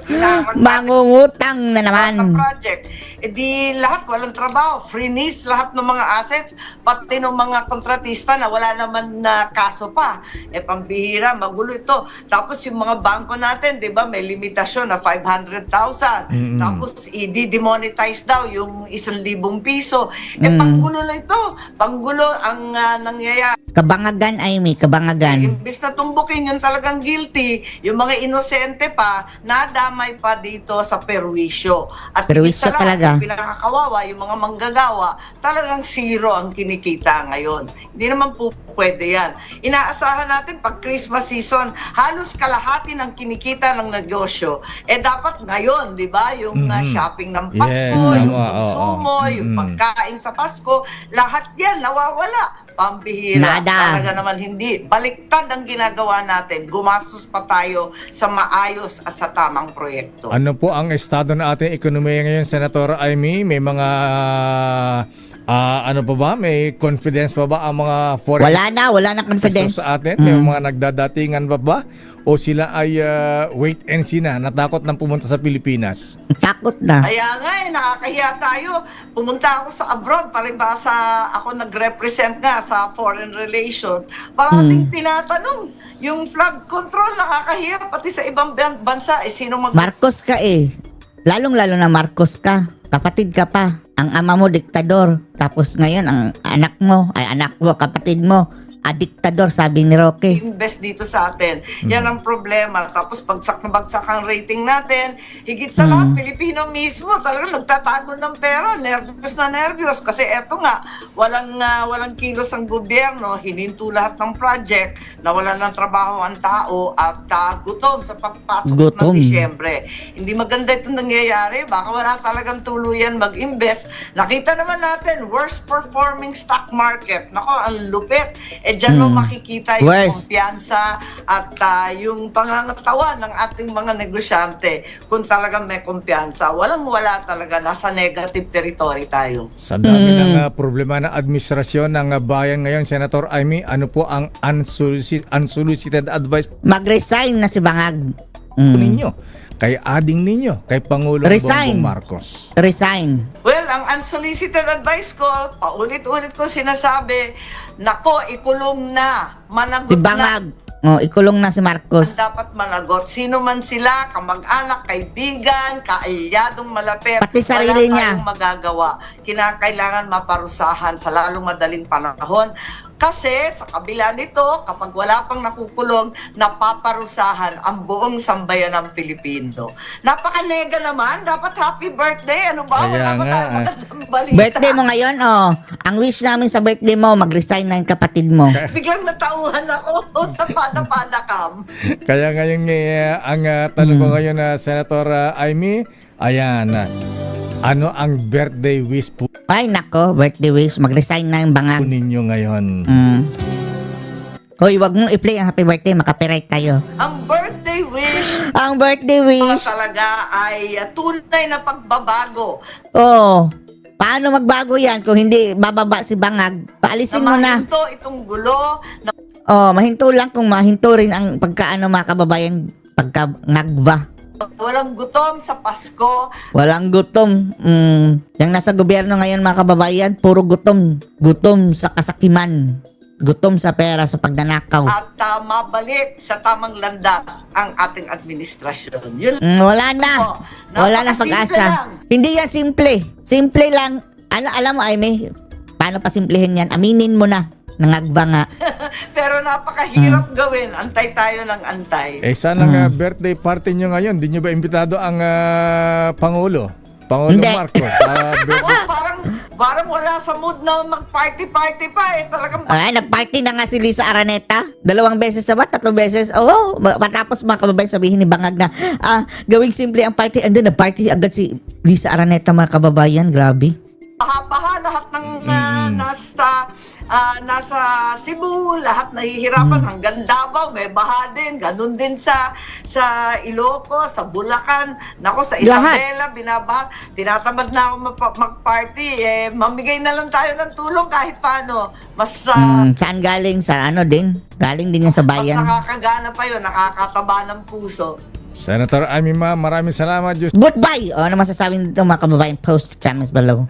S1: Mangungutang na naman.
S2: Project. Di lahat walang trabaho, freeze lahat ng mga assets, pati ng mga kontratista na wala naman na kaso pa. Pambihira, magulo ito. Tapos yung mga bangko natin, 'di ba, may limitasyon na 500,000. Tapos i-demonetize daw yung 1,000 piso. Panggulo lang ito. Panggulo ang nangyayari.
S1: Kabangagan, Amy, kabangagan.
S2: Imbis na tumbukin yung talagang guilty, yung mga inosente pa, nadamay pa dito sa perwisyo. At
S1: Perwisyo talaga.
S2: Yung pinakakawawa, yung mga manggagawa, talagang zero ang kinikita ngayon. Hindi naman po pwede yan. Inaasahan natin pag Christmas season, halos kalahati ng kinikita ng negosyo. Dapat ngayon, di ba? Yung shopping ng Pasko, yung konsumo, yung pagkain sa Pasko, lahat yan nawawala. Pambihira.
S1: Nada.
S2: Talaga naman hindi. Baliktad ang ginagawa natin. Gumastos pa tayo sa maayos at sa tamang proyekto.
S6: Ano po ang estado na ating ekonomiya ngayon, Senator Amy? May mga ano pa ba? May confidence pa ba ang mga foreign
S1: Wala na confidence
S6: sa atin? May mga nagdadatingan pa ba? O sila ay wait and see na, natakot nang pumunta sa Pilipinas?
S1: Takot na.
S2: Kaya nga nakakahiya tayo. Pumunta ako sa abroad, palibasa ako nag-represent nga sa foreign relations. Parating tinatanong, yung flood control nakakahiya pati sa ibang bansa. Sino
S1: Marcos ka Lalong-lalo na Marcos ka. Kapatid ka pa. Ang ama mo, diktador. Tapos ngayon, ang anak mo, kapatid mo, diktador, sabi ni Roque.
S2: Invest dito sa atin. Yan ang problema. Tapos bagsak na bagsak ang rating natin. Higit sa lahat, Pilipino mismo, talagang nagtatago ng pera. Nervyos na nervyos. Kasi eto nga, walang kilos ang gobyerno. Hininto lahat ng project. Nawalan ng trabaho ang tao at gutom sa pagpasok ng Disyembre. Hindi maganda itong nangyayari. Baka wala talagang tuluyan mag-invest. Nakita naman natin, worst performing stock market. Nako, ang lupit. Diyan mo makikita yung kumpiyansa at yung pangangatawan ng ating mga negosyante. Kung talagang may kumpiyansa, walang-wala talaga, nasa negative territory tayo.
S6: Sa dami ng problema ng administrasyon ng bayan ngayon, Senator Amy, ano po ang unsolicited advice
S1: Mag-resign na si Bangag.
S6: ninyo? Kay ading ninyo, kay Pangulong Bongbong Marcos?
S1: Resign.
S2: Well, ang unsolicited advice ko, paulit-ulit ko sinasabi, nako, ikulong na, managot
S1: Si Bangag. Ikulong na si Marcos.
S2: dapat managot. Sino man sila, kamag-anak, kaibigan, kaalyadong malapit.
S1: Pati sarili niya.
S2: Wala tayong magagawa. Kinakailangan maparusahan sa lalong madaling panahon. Kasi sa kabila nito, kapag wala pang nakukulong, napaparusahan ang buong sambayan ng Pilipino. Napaka-nega naman. Dapat happy birthday. Ano ba?
S6: Kaya
S2: Wala ba
S6: nga,
S2: tayong magandang balita?
S1: Birthday mo ngayon, Ang wish namin sa birthday mo, mag-resign na yung kapatid mo.
S2: Biglang natauhan ako sa pada-pada cam.
S6: Kaya ngayon ang tanong ko ngayon, Senator Amy, ayan, Ano ang birthday wish po
S1: Ay, nako, birthday wish. Mag-resign na yung bangag.
S6: ninyo ngayon?
S1: Hoy, wag mong i-play ang happy birthday. Makapiright tayo.
S2: Ang birthday wish
S1: Ang birthday wish.
S2: talaga ay tunay na pagbabago.
S1: Oh, paano magbago yan kung hindi bababa si bangag? Paalisin mo na.
S2: Mahinto itong gulo na
S1: Oh, mahinto lang kung mahinto rin ang pagkaano mga kababayan, pagka-ngagva.
S2: walang gutom sa Pasko.
S1: Walang gutom. Yung nasa gobyerno ngayon mga kababayan, puro gutom. Gutom sa kasakiman. Gutom sa pera, sa pagnanakaw.
S2: At mabalik sa tamang landas ang ating administrasyon. Yun
S1: Wala na.
S2: po.
S1: Wala na
S2: Napakasimple
S1: pag-asa.
S2: lang.
S1: Hindi yan simple. Simple lang. Alam mo, Aimee, paano pa simplehin yan? Aminin mo na. Nangagba nga.
S2: Pero napakahirap gawin. Antay tayo ng antay.
S6: Sana nga birthday party nyo ngayon, di nyo ba imbitado ang Pangulo? Pangulo
S1: Hindi.
S6: Marcos.
S2: Oh, parang wala sa mood na mag-party-party pa eh. Talagang
S1: Ay, nagparty na nga si Lisa Araneta. 2 beses na ba? 3 beses? Oo. Matapos mga kababayan sabihin ni Bangag na gawing simple ang party. And then nag-party agad si Lisa Araneta mga kababayan. Grabe.
S2: paha-paha lahat ng nasa Cebu, lahat nahihirapan hanggang Davao, may baha din, ganun din sa Ilocos, sa Bulacan, nako sa Isabela, binabaha, tinatamad na ako mag-party, mamigay na lang tayo ng tulong kahit paano, mas
S1: Saan galing? Sa ano din? Galing din yan sa
S2: mas
S1: bayan.
S2: nakakagana pa yun, nakakataba ng puso.
S6: Senator Amy Ma, maraming salamat. Diyos
S1: Goodbye! O, ano masasabi nito mga kababayan? Post comments below.